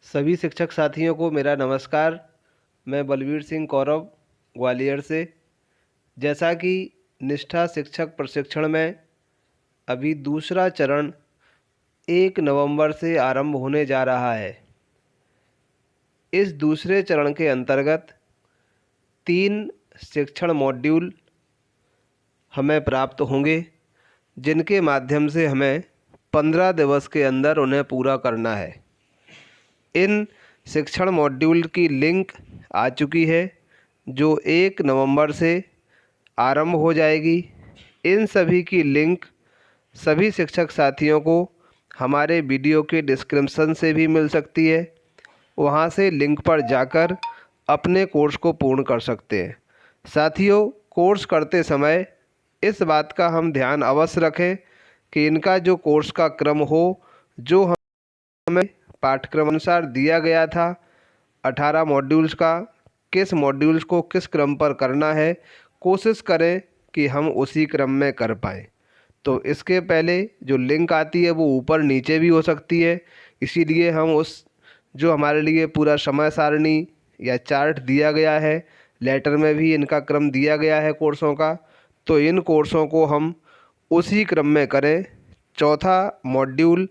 सभी शिक्षक साथियों को मेरा नमस्कार। मैं बलवीर सिंह कौरव ग्वालियर से। जैसा कि निष्ठा शिक्षक प्रशिक्षण में अभी दूसरा चरण 1 नवंबर से आरंभ होने जा रहा है। इस दूसरे चरण के अंतर्गत 3 शिक्षण मॉड्यूल हमें प्राप्त होंगे, जिनके माध्यम से हमें 15 दिवस के अंदर उन्हें पूरा करना है। इन शिक्षण मॉड्यूल की लिंक आ चुकी है, जो 1 नवंबर से आरंभ हो जाएगी। इन सभी की लिंक सभी शिक्षक साथियों को हमारे वीडियो के डिस्क्रिप्शन से भी मिल सकती है। वहां से लिंक पर जाकर अपने कोर्स को पूर्ण कर सकते हैं। साथियों, कोर्स करते समय इस बात का हम ध्यान अवश्य रखें कि इनका जो कोर्स का क्रम हो, जो हमें पाठ्यक्रम अनुसार दिया गया था 18 मॉड्यूल्स का, किस मॉड्यूल्स को किस क्रम पर करना है, कोशिश करें कि हम उसी क्रम में कर पाएँ। तो इसके पहले जो लिंक आती है वो ऊपर नीचे भी हो सकती है, इसीलिए हम उस जो हमारे लिए पूरा समय सारणी या चार्ट दिया गया है, लेटर में भी इनका क्रम दिया गया है कोर्सों का, तो इन कोर्सों को हम उसी क्रम में करें। चौथा मॉड्यूल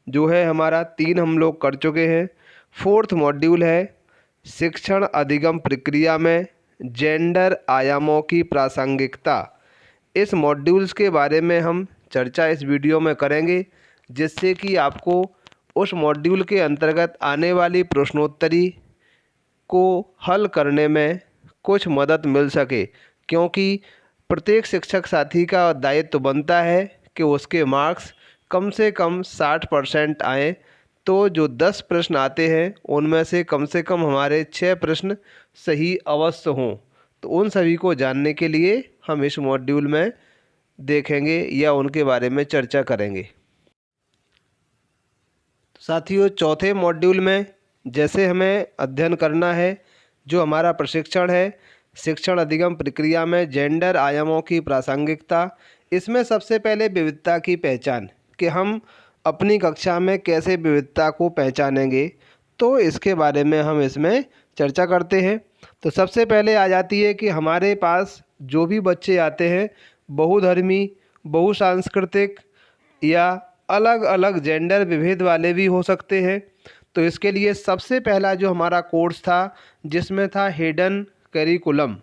जो है हमारा 3 हम लोग कर चुके हैं। 4th मॉड्यूल है शिक्षण अधिगम प्रक्रिया में जेंडर आयामों की प्रासंगिकता। इस मॉड्यूल्स के बारे में हम चर्चा इस वीडियो में करेंगे, जिससे कि आपको उस मॉड्यूल के अंतर्गत आने वाली प्रश्नोत्तरी को हल करने में कुछ मदद मिल सके, क्योंकि प्रत्येक शिक्षक साथी का दायित्व बनता है कि उसके मार्क्स कम से कम 60% आएँ। तो जो 10 प्रश्न आते हैं उनमें से कम हमारे 6 प्रश्न सही अवश्य हों। तो उन सभी को जानने के लिए हम इस मॉड्यूल में देखेंगे या उनके बारे में चर्चा करेंगे। साथियों, चौथे मॉड्यूल में जैसे हमें अध्ययन करना है, जो हमारा प्रशिक्षण है शिक्षण अधिगम प्रक्रिया में जेंडर आयामों की प्रासंगिकता। इसमें सबसे पहले विविधता की पहचान, कि हम अपनी कक्षा में कैसे विविधता को पहचानेंगे, तो इसके बारे में हम इसमें चर्चा करते हैं। तो सबसे पहले आ जाती है कि हमारे पास जो भी बच्चे आते हैं बहुधर्मी, बहुसांस्कृतिक या अलग अलग जेंडर विभेद वाले भी हो सकते हैं। तो इसके लिए सबसे पहला जो हमारा कोर्स था, जिसमें था हिडन करिकुलम,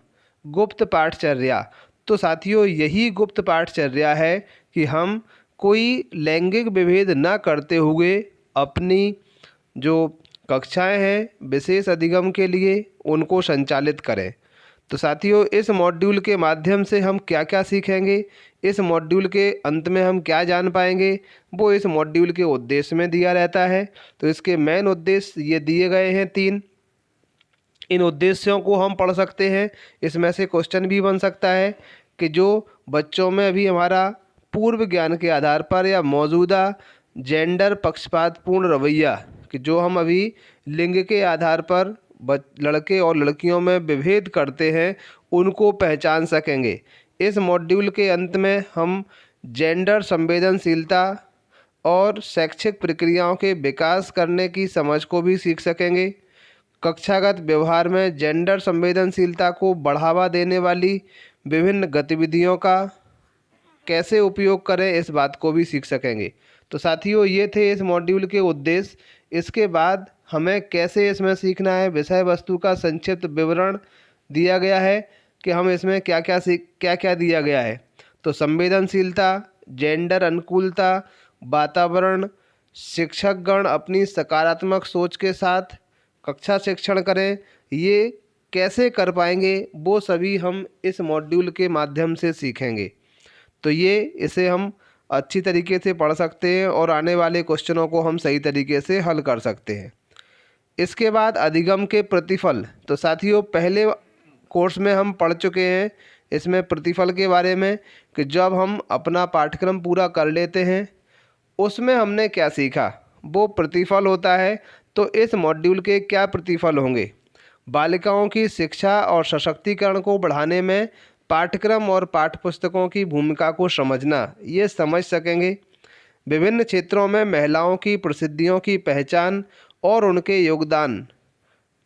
गुप्त पाठचर्या। तो साथियों, यही गुप्त पाठचर्या है कि हम कोई लैंगिक विभेद न करते हुए अपनी जो कक्षाएं हैं विशेष अधिगम के लिए उनको संचालित करें। तो साथियों, इस मॉड्यूल के माध्यम से हम क्या क्या सीखेंगे, इस मॉड्यूल के अंत में हम क्या जान पाएंगे, वो इस मॉड्यूल के उद्देश्य में दिया रहता है। तो इसके मेन उद्देश्य ये दिए गए हैं 3। इन उद्देश्यों को हम पढ़ सकते हैं। इसमें से क्वेश्चन भी बन सकता है कि जो बच्चों में अभी हमारा पूर्व ज्ञान के आधार पर या मौजूदा जेंडर पक्षपातपूर्ण रवैया, कि जो हम अभी लिंग के आधार पर लड़के और लड़कियों में विभेद करते हैं, उनको पहचान सकेंगे। इस मॉड्यूल के अंत में हम जेंडर संवेदनशीलता और शैक्षिक प्रक्रियाओं के विकास करने की समझ को भी सीख सकेंगे। कक्षागत व्यवहार में जेंडर संवेदनशीलता को बढ़ावा देने वाली विभिन्न गतिविधियों का कैसे उपयोग करें, इस बात को भी सीख सकेंगे। तो साथियों, ये थे इस मॉड्यूल के उद्देश्य। इसके बाद हमें कैसे इसमें सीखना है, विषय वस्तु का संक्षिप्त विवरण दिया गया है कि हम इसमें क्या क्या दिया गया है। तो संवेदनशीलता, जेंडर अनुकूलता, वातावरण, शिक्षकगण अपनी सकारात्मक सोच के साथ कक्षा शिक्षण करें, ये कैसे कर पाएंगे, वो सभी हम इस मॉड्यूल के माध्यम से सीखेंगे। तो इसे हम अच्छी तरीके से पढ़ सकते हैं और आने वाले क्वेश्चनों को हम सही तरीके से हल कर सकते हैं। इसके बाद अधिगम के प्रतिफल। तो साथियों, पहले कोर्स में हम पढ़ चुके हैं इसमें प्रतिफल के बारे में, कि जब हम अपना पाठ्यक्रम पूरा कर लेते हैं उसमें हमने क्या सीखा, वो प्रतिफल होता है। तो इस मॉड्यूल के क्या प्रतिफल होंगे? बालिकाओं की शिक्षा और सशक्तिकरण को बढ़ाने में पाठ्यक्रम और पाठ्यपुस्तकों की भूमिका को समझना, ये समझ सकेंगे। विभिन्न क्षेत्रों में महिलाओं की प्रसिद्धियों की पहचान और उनके योगदान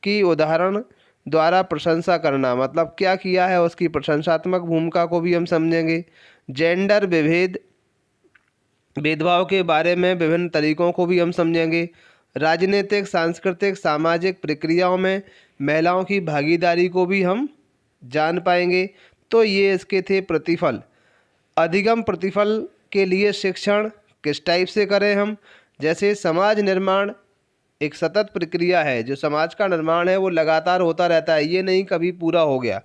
की उदाहरण द्वारा प्रशंसा करना, मतलब क्या किया है उसकी प्रशंसात्मक भूमिका को भी हम समझेंगे। जेंडर भेदभाव के बारे में विभिन्न तरीकों को भी हम समझेंगे। राजनीतिक, सांस्कृतिक, सामाजिक प्रक्रियाओं में महिलाओं की भागीदारी को भी हम जान पाएंगे। तो ये इसके थे प्रतिफल। अधिगम प्रतिफल के लिए शिक्षण किस टाइप से करें हम, जैसे समाज निर्माण एक सतत प्रक्रिया है। जो समाज का निर्माण है वो लगातार होता रहता है, ये नहीं कभी पूरा हो गया,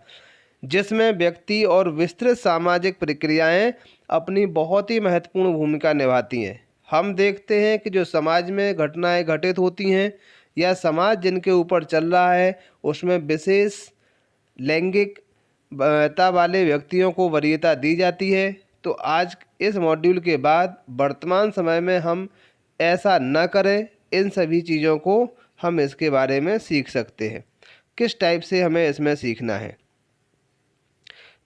जिसमें व्यक्ति और विस्तृत सामाजिक प्रक्रियाएं अपनी बहुत ही महत्वपूर्ण भूमिका निभाती हैं। हम देखते हैं कि जो समाज में घटनाएं घटित होती हैं या समाज जिनके ऊपर चल रहा है उसमें विशेष लैंगिकता वाले व्यक्तियों को वरीयता दी जाती है। तो आज इस मॉड्यूल के बाद वर्तमान समय में हम ऐसा न करें, इन सभी चीज़ों को हम इसके बारे में सीख सकते हैं, किस टाइप से हमें इसमें सीखना है।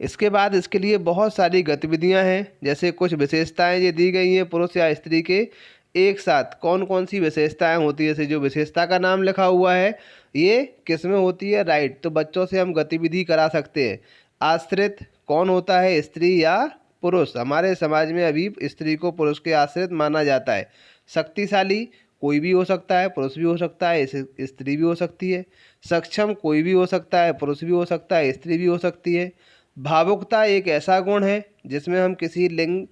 इसके बाद इसके लिए बहुत सारी गतिविधियां हैं, जैसे कुछ विशेषताएं ये दी गई हैं पुरुष या स्त्री के एक साथ कौन कौन सी विशेषताएं होती है। जैसे जो विशेषता का नाम लिखा हुआ है ये किस में होती है, राइट। तो बच्चों से हम गतिविधि करा सकते हैं। आश्रित कौन होता है, स्त्री या पुरुष। हमारे समाज में अभी स्त्री को पुरुष के आश्रित माना जाता है। शक्तिशाली कोई भी हो सकता है, पुरुष भी हो सकता है, स्त्री भी हो सकती है। सक्षम कोई भी हो सकता है, पुरुष भी हो सकता है, स्त्री भी हो सकती है। भावुकता एक ऐसा गुण है जिसमें हम किसी लिंग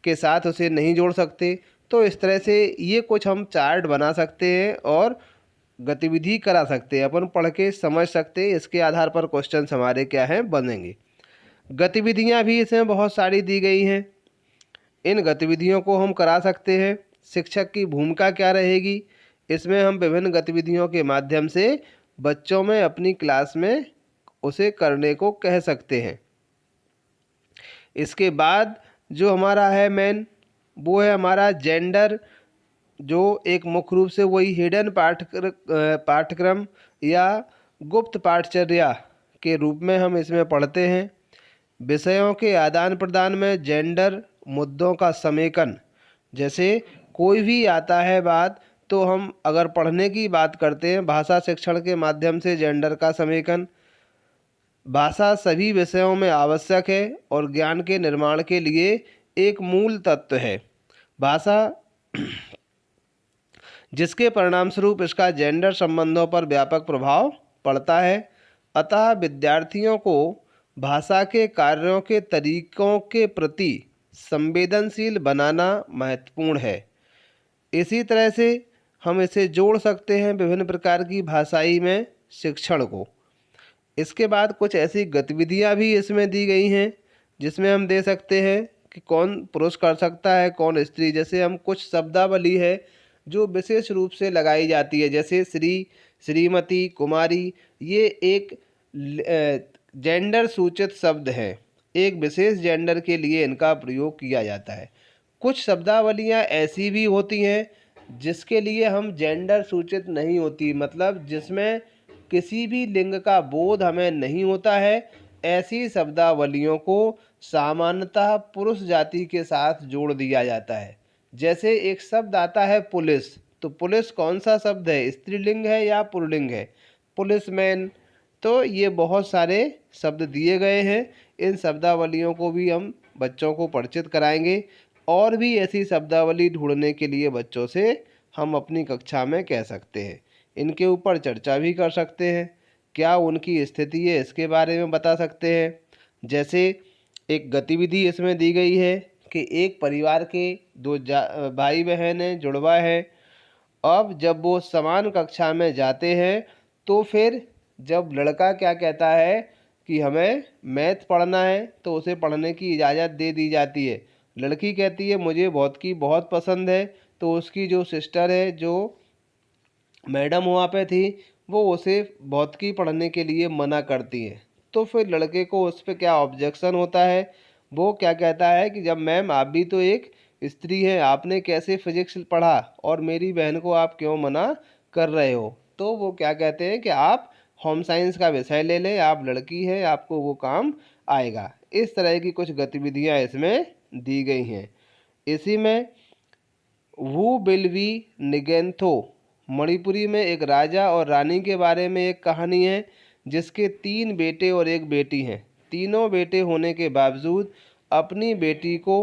के साथ उसे नहीं जोड़ सकते। तो इस तरह से ये कुछ हम चार्ट बना सकते हैं और गतिविधि करा सकते हैं, अपन पढ़ के समझ सकते हैं। इसके आधार पर क्वेश्चन हमारे क्या हैं बनेंगे। गतिविधियां भी इसमें बहुत सारी दी गई हैं, इन गतिविधियों को हम करा सकते हैं। शिक्षक की भूमिका क्या रहेगी, इसमें हम विभिन्न गतिविधियों के माध्यम से बच्चों में अपनी क्लास में उसे करने को कह सकते हैं। इसके बाद जो हमारा है मेन वो है हमारा जेंडर, जो एक मुख्य रूप से वही हिडन पाठ्यक्रम या गुप्त पाठचर्या के रूप में हम इसमें पढ़ते हैं। विषयों के आदान प्रदान में जेंडर मुद्दों का समेकन, जैसे कोई भी आता है बात तो हम अगर पढ़ने की बात करते हैं भाषा शिक्षण के माध्यम से जेंडर का समेकन। भाषा सभी विषयों में आवश्यक है और ज्ञान के निर्माण के लिए एक मूल तत्व है। भाषा जिसके परिणामस्वरूप इसका जेंडर संबंधों पर व्यापक प्रभाव पड़ता है। अतः विद्यार्थियों को भाषा के कार्यों के तरीकों के प्रति संवेदनशील बनाना महत्वपूर्ण है। इसी तरह से हम इसे जोड़ सकते हैं विभिन्न प्रकार की भाषाई में शिक्षण को। इसके बाद कुछ ऐसी गतिविधियां भी इसमें दी गई हैं जिसमें हम दे सकते हैं कि कौन पुरुष कर सकता है कौन स्त्री। जैसे हम कुछ शब्दावली है जो विशेष रूप से लगाई जाती है, जैसे श्री, श्रीमती, कुमारी, ये एक जेंडर सूचित शब्द है, एक विशेष जेंडर के लिए इनका प्रयोग किया जाता है। कुछ शब्दावलियां ऐसी भी होती हैं जिसके लिए हम जेंडर सूचित नहीं होती, मतलब जिसमें किसी भी लिंग का बोध हमें नहीं होता है। ऐसी शब्दावलियों को सामान्यतः पुरुष जाति के साथ जोड़ दिया जाता है। जैसे एक शब्द आता है पुलिस, तो पुलिस कौन सा शब्द है, स्त्रीलिंग है या पुल्लिंग है, पुलिसमैन। तो ये बहुत सारे शब्द दिए गए हैं, इन शब्दावलियों को भी हम बच्चों को परिचित कराएंगे। और भी ऐसी शब्दावली ढूंढने के लिए बच्चों से हम अपनी कक्षा में कह सकते हैं, इनके ऊपर चर्चा भी कर सकते हैं, क्या उनकी स्थिति है इसके बारे में बता सकते हैं। जैसे एक गतिविधि इसमें दी गई है कि एक परिवार के दो भाई बहन हैं, जुड़वा है। अब जब वो समान कक्षा में जाते हैं तो फिर जब लड़का क्या कहता है कि हमें मैथ पढ़ना है तो उसे पढ़ने की इजाज़त दे दी जाती है। लड़की कहती है मुझे भौत की बहुत पसंद है, तो उसकी जो सिस्टर है, जो मैडम वहाँ पे थी, वो उसे भौतिकी पढ़ने के लिए मना करती है। तो फिर लड़के को उस पर क्या ऑब्जेक्शन होता है, वो क्या कहता है कि जब मैम आप भी तो एक स्त्री हैं, आपने कैसे फिजिक्स पढ़ा और मेरी बहन को आप क्यों मना कर रहे हो। तो वो क्या कहते हैं कि आप होम साइंस का विषय ले लें, आप लड़की हैं, आपको वो काम आएगा। इस तरह की कुछ गतिविधियाँ इसमें दी गई हैं। इसी में वो विल बी निगेंथो मणिपुरी में एक राजा और रानी के बारे में एक कहानी है जिसके 3 बेटे और एक बेटी हैं। तीनों बेटे होने के बावजूद अपनी बेटी को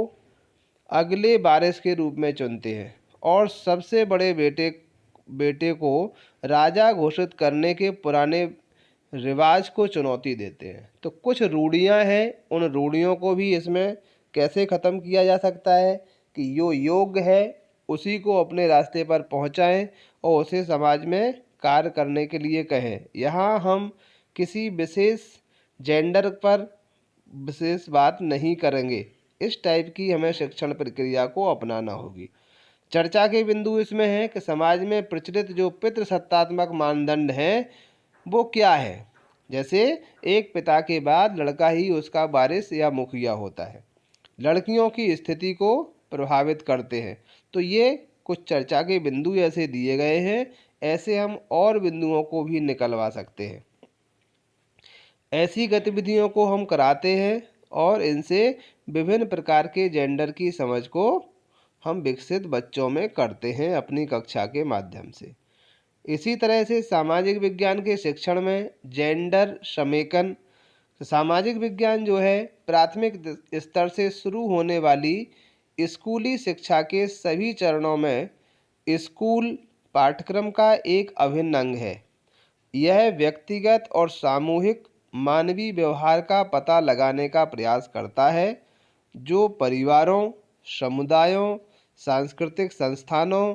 अगले वारिस के रूप में चुनते हैं और सबसे बड़े बेटे बेटे को राजा घोषित करने के पुराने रिवाज को चुनौती देते हैं। तो कुछ रूढ़ियां हैं, उन रूढ़ियों को भी इसमें कैसे ख़त्म किया जा सकता है कि जो योग्य है उसी को अपने रास्ते पर पहुंचाएं और उसे समाज में कार्य करने के लिए कहें। यहाँ हम किसी विशेष जेंडर पर विशेष बात नहीं करेंगे। इस टाइप की हमें शिक्षण प्रक्रिया को अपनाना होगी। चर्चा के बिंदु इसमें है कि समाज में प्रचलित जो पितृसत्तात्मक मानदंड हैं वो क्या है। जैसे एक पिता के बाद लड़का ही उसका वारिस या मुखिया होता है, लड़कियों की स्थिति को प्रभावित करते हैं। तो ये कुछ चर्चा के बिंदु ऐसे दिए गए हैं। ऐसे हम और बिंदुओं को भी निकलवा सकते हैं। ऐसी गतिविधियों को हम कराते हैं और इनसे विभिन्न प्रकार के जेंडर की समझ को हम विकसित बच्चों में करते हैं अपनी कक्षा के माध्यम से। इसी तरह से सामाजिक विज्ञान के शिक्षण में जेंडर समेकन, सामाजिक विज्ञान जो है प्राथमिक स्तर से शुरू होने वाली स्कूली शिक्षा के सभी चरणों में स्कूल पाठ्यक्रम का एक अभिन्न अंग है। यह व्यक्तिगत और सामूहिक मानवीय व्यवहार का पता लगाने का प्रयास करता है जो परिवारों, समुदायों, सांस्कृतिक संस्थानों,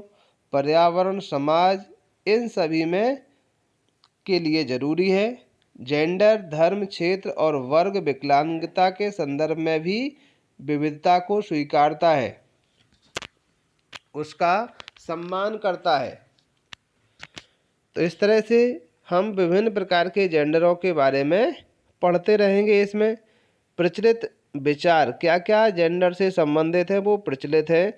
पर्यावरण, समाज, इन सभी में के लिए जरूरी है। जेंडर धर्म, क्षेत्र और वर्ग, विकलांगता के संदर्भ में भी विविधता को स्वीकारता है, उसका सम्मान करता है। तो इस तरह से हम विभिन्न प्रकार के जेंडरों के बारे में पढ़ते रहेंगे। इसमें प्रचलित विचार क्या क्या जेंडर से संबंधित है वो प्रचलित है।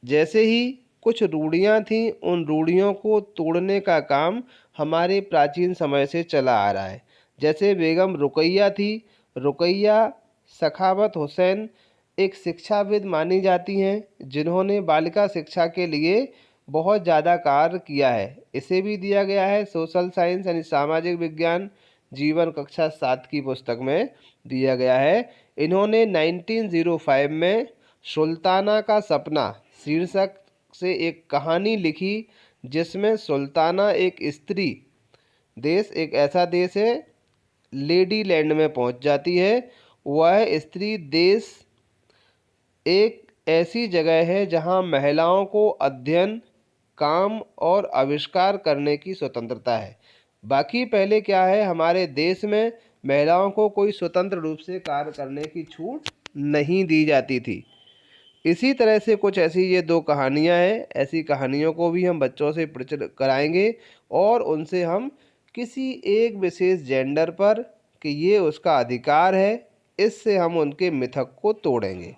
जैसे ही कुछ रूढ़ियाँ थीं, उन रूढ़ियों को तोड़ने का काम हमारे प्राचीन समय से चला आ रहा है। जैसे बेगम रुकैया थी, रुकैया सखावत हुसैन एक शिक्षाविद मानी जाती हैं जिन्होंने बालिका शिक्षा के लिए बहुत ज़्यादा कार्य किया है। इसे भी दिया गया है सोशल साइंस यानी सामाजिक विज्ञान जीवन कक्षा 7 की पुस्तक में दिया गया है। इन्होंने 1905 में सुल्ताना का सपना शीर्षक से एक कहानी लिखी जिसमें सुल्ताना एक स्त्री देश, एक ऐसा देश है लेडी लैंड में पहुंच जाती है। वह स्त्री देश एक ऐसी जगह है जहां महिलाओं को अध्ययन, काम और आविष्कार करने की स्वतंत्रता है। बाकी पहले क्या है, हमारे देश में महिलाओं को कोई स्वतंत्र रूप से कार्य करने की छूट नहीं दी जाती थी। इसी तरह से कुछ ऐसी ये 2 कहानियाँ हैं। ऐसी कहानियों को भी हम बच्चों से प्रचलित कराएंगे और उनसे हम किसी एक विशेष जेंडर पर कि ये उसका अधिकार है, इससे हम उनके मिथक को तोड़ेंगे।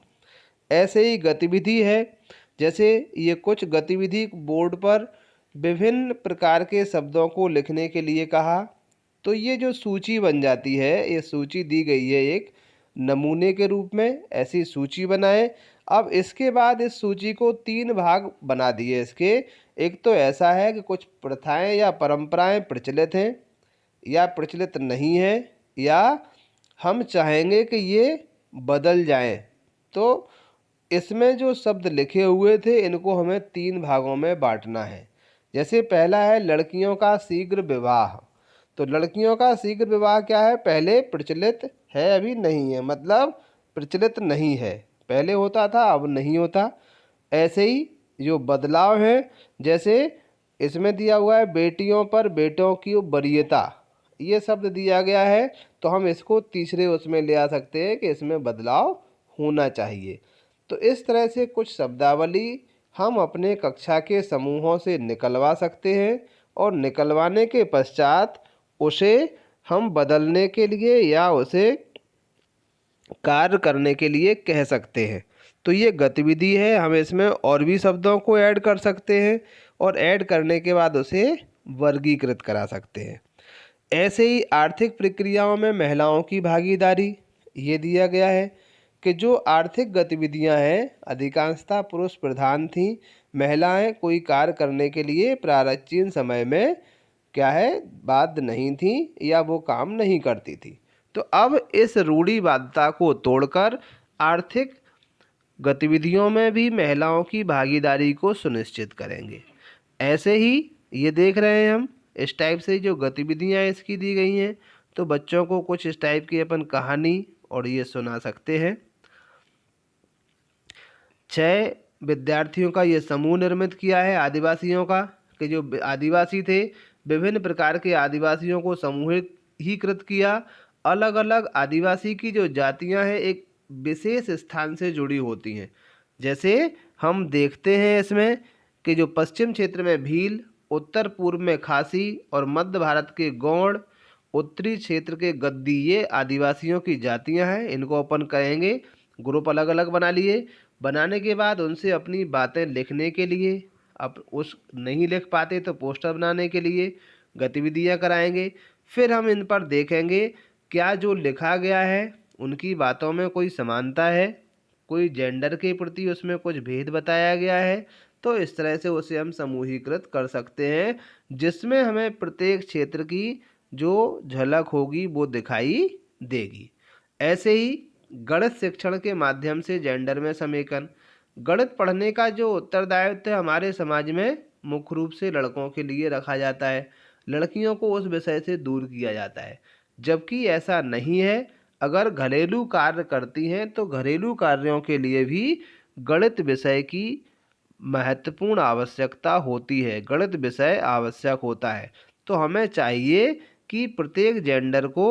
ऐसे ही गतिविधि है, जैसे ये कुछ गतिविधि बोर्ड पर विभिन्न प्रकार के शब्दों को लिखने के लिए कहा। तो ये जो सूची बन जाती है, ये सूची दी गई है एक नमूने के रूप में, ऐसी सूची बनाएं। अब इसके बाद इस सूची को 3 भाग बना दिए इसके। एक तो ऐसा है कि कुछ प्रथाएं या परंपराएं प्रचलित हैं या प्रचलित नहीं है या हम चाहेंगे कि ये बदल जाएं। तो इसमें जो शब्द लिखे हुए थे इनको हमें 3 भागों में बांटना है। जैसे पहला है लड़कियों का शीघ्र विवाह। तो लड़कियों का शीघ्र विवाह क्या है, पहले प्रचलित है अभी नहीं है, मतलब प्रचलित नहीं है, पहले होता था अब नहीं होता। ऐसे ही जो बदलाव है, जैसे इसमें दिया हुआ है बेटियों पर बेटों की वरीयता, ये शब्द दिया गया है तो हम इसको तीसरे उसमें ले आ सकते हैं कि इसमें बदलाव होना चाहिए। तो इस तरह से कुछ शब्दावली हम अपने कक्षा के समूहों से निकलवा सकते हैं और निकलवाने के पश्चात उसे हम बदलने के लिए या उसे कार्य करने के लिए कह सकते हैं। तो ये गतिविधि है, हम इसमें और भी शब्दों को ऐड कर सकते हैं और ऐड करने के बाद उसे वर्गीकृत करा सकते हैं। ऐसे ही आर्थिक प्रक्रियाओं में महिलाओं की भागीदारी, ये दिया गया है कि जो आर्थिक गतिविधियां हैं अधिकांशतः पुरुष प्रधान थीं, महिलाएं कोई कार्य करने के लिए प्राचीन समय में क्या है बाध्य नहीं थी या वो काम नहीं करती थी। तो अब इस रूढ़िवादिता को तोड़कर आर्थिक गतिविधियों में भी महिलाओं की भागीदारी को सुनिश्चित करेंगे। ऐसे ही ये देख रहे हैं हम इस टाइप से जो गतिविधियां इसकी दी गई हैं, तो बच्चों को कुछ इस टाइप की अपन कहानी और ये सुना सकते हैं। 6 विद्यार्थियों का ये समूह निर्मित किया है आदिवासियों का, कि जो आदिवासी थे विभिन्न प्रकार के आदिवासियों को समूहीकृत किया। अलग अलग आदिवासी की जो जातियां हैं एक विशेष स्थान से जुड़ी होती हैं। जैसे हम देखते हैं इसमें कि जो पश्चिम क्षेत्र में भील, उत्तर पूर्व में खासी और मध्य भारत के गौड़, उत्तरी क्षेत्र के गद्दी, ये आदिवासियों की जातियां हैं। इनको अपन कहेंगे ग्रुप अलग अलग बना लिए। बनाने के बाद उनसे अपनी बातें लिखने के लिए, अब उस नहीं लिख पाते तो पोस्टर बनाने के लिए गतिविधियां कराएंगे। फिर हम इन पर देखेंगे क्या जो लिखा गया है उनकी बातों में कोई समानता है, कोई जेंडर के प्रति उसमें कुछ भेद बताया गया है। तो इस तरह से उसे हम समूहीकृत कर सकते हैं, जिसमें हमें प्रत्येक क्षेत्र की जो झलक होगी वो दिखाई देगी। ऐसे ही गणित शिक्षण के माध्यम से जेंडर में समेकन। गणित पढ़ने का जो उत्तरदायित्व हमारे समाज में मुख्य रूप से लड़कों के लिए रखा जाता है, लड़कियों को उस विषय से दूर किया जाता है, जबकि ऐसा नहीं है। अगर घरेलू कार्य करती हैं तो घरेलू कार्यों के लिए भी गणित विषय की महत्वपूर्ण आवश्यकता होती है, गणित विषय आवश्यक होता है। तो हमें चाहिए कि प्रत्येक जेंडर को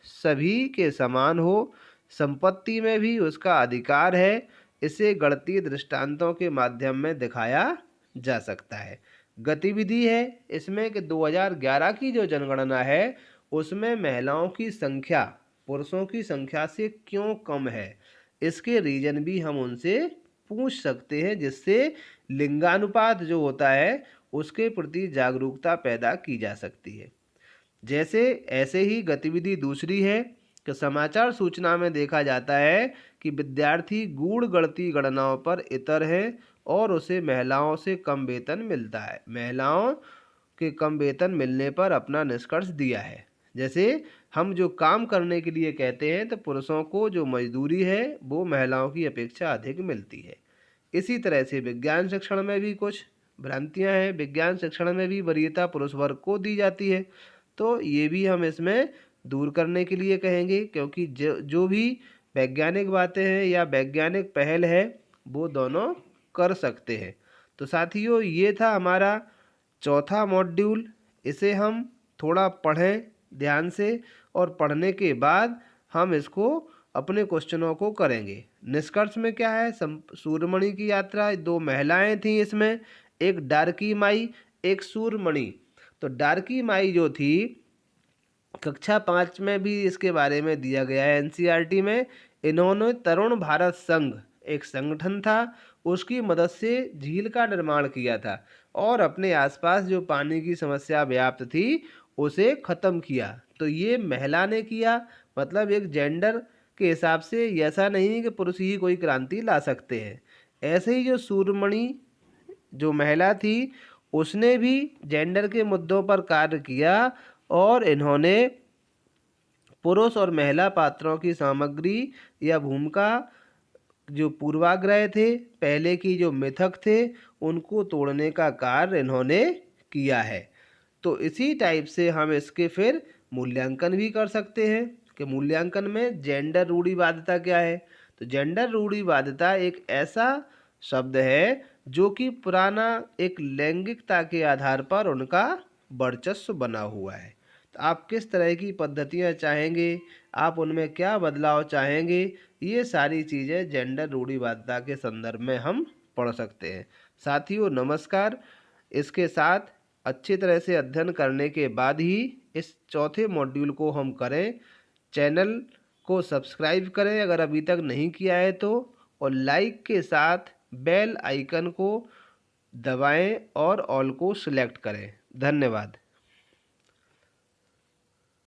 सभी के समान हो, संपत्ति में भी उसका अधिकार है। इसे गणितीय दृष्टांतों के माध्यम में दिखाया जा सकता है। गतिविधि है इसमें कि 2011 की जो जनगणना है उसमें महिलाओं की संख्या पुरुषों की संख्या से क्यों कम है, इसके रीजन भी हम उनसे पूछ सकते हैं, जिससे लिंगानुपात जो होता है उसके प्रति जागरूकता पैदा की जा सकती है। जैसे ऐसे ही गतिविधि दूसरी है कि समाचार सूचना में देखा जाता है कि विद्यार्थी गूढ़ गणितीय गणनाओं पर इतर है और उसे महिलाओं से कम वेतन मिलता है। महिलाओं के कम वेतन मिलने पर अपना निष्कर्ष दिया है। जैसे हम जो काम करने के लिए कहते हैं तो पुरुषों को जो मजदूरी है वो महिलाओं की अपेक्षा अधिक मिलती है। इसी तरह से विज्ञान शिक्षण में भी कुछ भ्रांतियां हैं। विज्ञान शिक्षण में भी वरीयता पुरुष वर्ग को दी जाती है, तो ये भी हम इसमें दूर करने के लिए कहेंगे, क्योंकि जो भी वैज्ञानिक बातें हैं या वैज्ञानिक पहल है वो दोनों कर सकते हैं। तो साथियों ये था हमारा चौथा मॉड्यूल। इसे हम थोड़ा पढ़ें ध्यान से और पढ़ने के बाद हम इसको अपने क्वेश्चनों को करेंगे। निष्कर्ष में क्या है, सूर्यमणि की यात्रा, 2 महिलाएं थीं इसमें, एक डार्की माई एक सूर्यमणि। तो डार्की माई जो थी कक्षा 5 में भी इसके बारे में दिया गया है एनसीईआरटी में। इन्होंने तरुण भारत संघ एक संगठन था उसकी मदद से झील का निर्माण किया था और अपने आसपास जो पानी की समस्या व्याप्त थी उसे खत्म किया। तो ये महिला ने किया, मतलब एक जेंडर के हिसाब से ऐसा नहीं है कि पुरुष ही कोई क्रांति ला सकते हैं। ऐसे ही जो सूर्यमणि जो महिला थी उसने भी जेंडर के मुद्दों पर कार्य किया और इन्होंने पुरुष और महिला पात्रों की सामग्री या भूमिका जो पूर्वाग्रह थे, पहले की जो मिथक थे, उनको तोड़ने का कार्य इन्होंने किया है। तो इसी टाइप से हम इसके फिर मूल्यांकन भी कर सकते हैं कि मूल्यांकन में जेंडर रूढ़िवादिता क्या है। तो जेंडर रूढ़िवादिता एक ऐसा शब्द है जो कि पुराना एक लैंगिकता के आधार पर उनका वर्चस्व बना हुआ है। तो आप किस तरह की पद्धतियाँ चाहेंगे, आप उनमें क्या बदलाव चाहेंगे, ये सारी चीज़ें जेंडर रूढ़िवादिता के संदर्भ में हम पढ़ सकते हैं। साथियों नमस्कार। इसके साथ अच्छी तरह से अध्ययन करने के बाद ही इस चौथे मॉड्यूल को हम करें। चैनल को सब्सक्राइब करें अगर अभी तक नहीं किया है तो, और लाइक के साथ बेल आइकन को दबाएं और ऑल को सिलेक्ट करें। धन्यवाद।